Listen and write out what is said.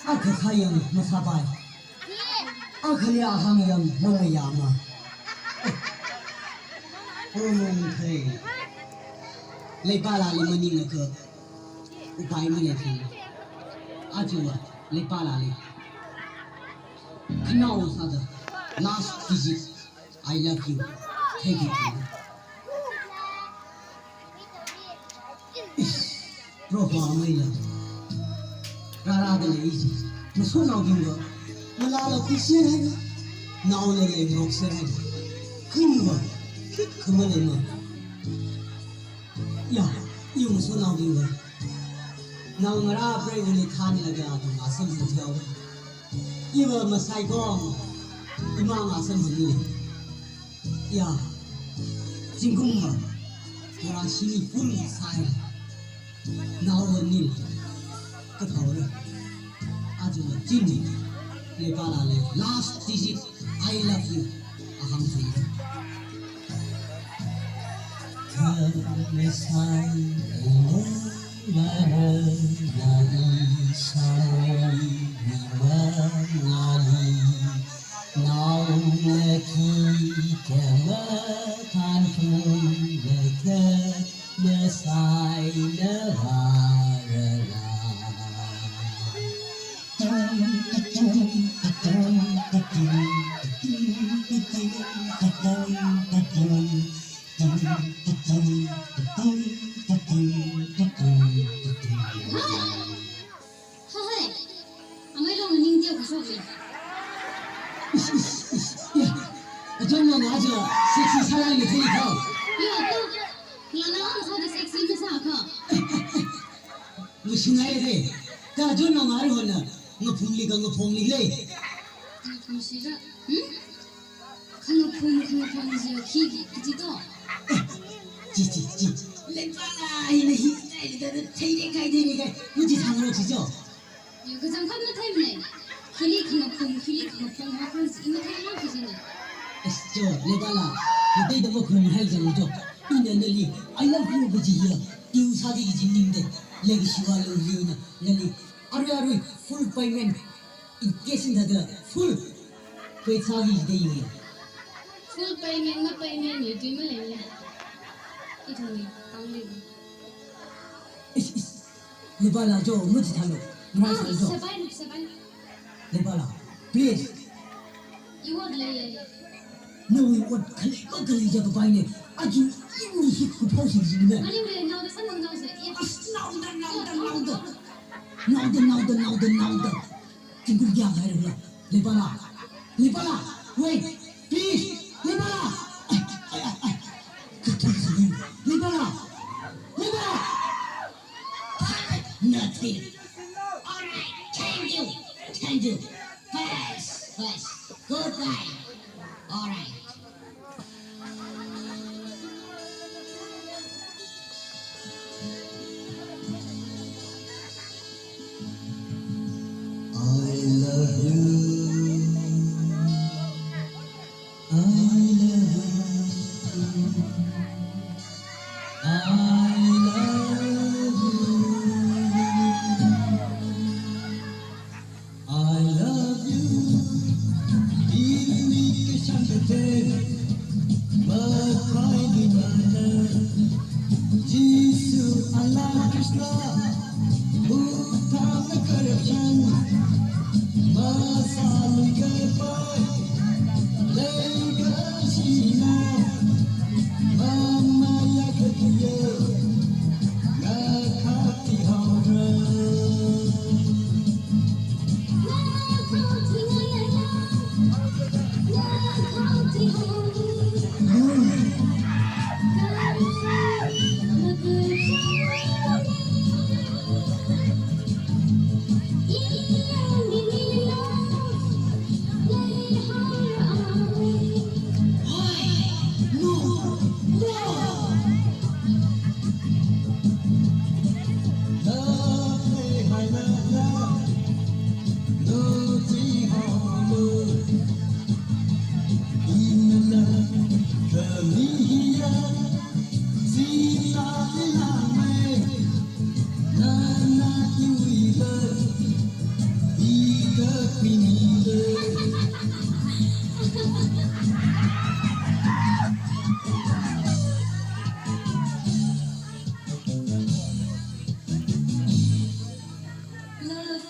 Akakayam masabai. Akalia hamyam moyama. Omong thay. Lepala limani naka. Upai malaki. Ajua lepala le. Kanao sada. Last visit. I love you. Take it. Profa maila. Rara de easy. Muso now ginga. Malala kusir hai. Now le roxer hai. Kumba. Kumalema. Ya, you muso now ginga. Now ngara pray uli thani laga tu asam sutyaw. Iwa masai gong. Imam asam huni. Ya, jingkumma. Ngara sini full sai. Now the nil. Kataura. Ajuma Jimmy. Lepala le. Last digit. I love you. Aham say. Kamesai now leki kematan leke mesai neharala. Jangan aja seksi salah ni kau. Yo tu, lana orang sahaja seksi tu sahaka. Musingai le, kau jangan mari hona, ngapungli le. Musinga, kang je kiki kita. Ji, lepala ini hit dah ciri kai, muji thanglo cijo. Yo kejam kan time ni, kili kang apa sih ini time nak kisah. Jo, lepala, kita itu bukan hal yang jo. Ini neli, I love you bujiya. Tiu sadi jinning de, lagi siwalu liuna, neli. Aru full payment. In case ada full, kau sadi de ini. Full payment na payment ni, tu mana? Itu ni, panggil. Lepala jo, muji thanglo. Muji jo. Sebaik. Lepala, please. You want leh? Knowing what kali jaga paine, aju ini hit ku pausi sini. Ani boleh now dah senang dah se. Now the. Tunggu dia hari ni. Lepala, wait, please, Lepala. Ketul sini, Lepala. Nothing. Alright, thank you. Fast. Goodbye. Alright. I love you. I love Hey, hey.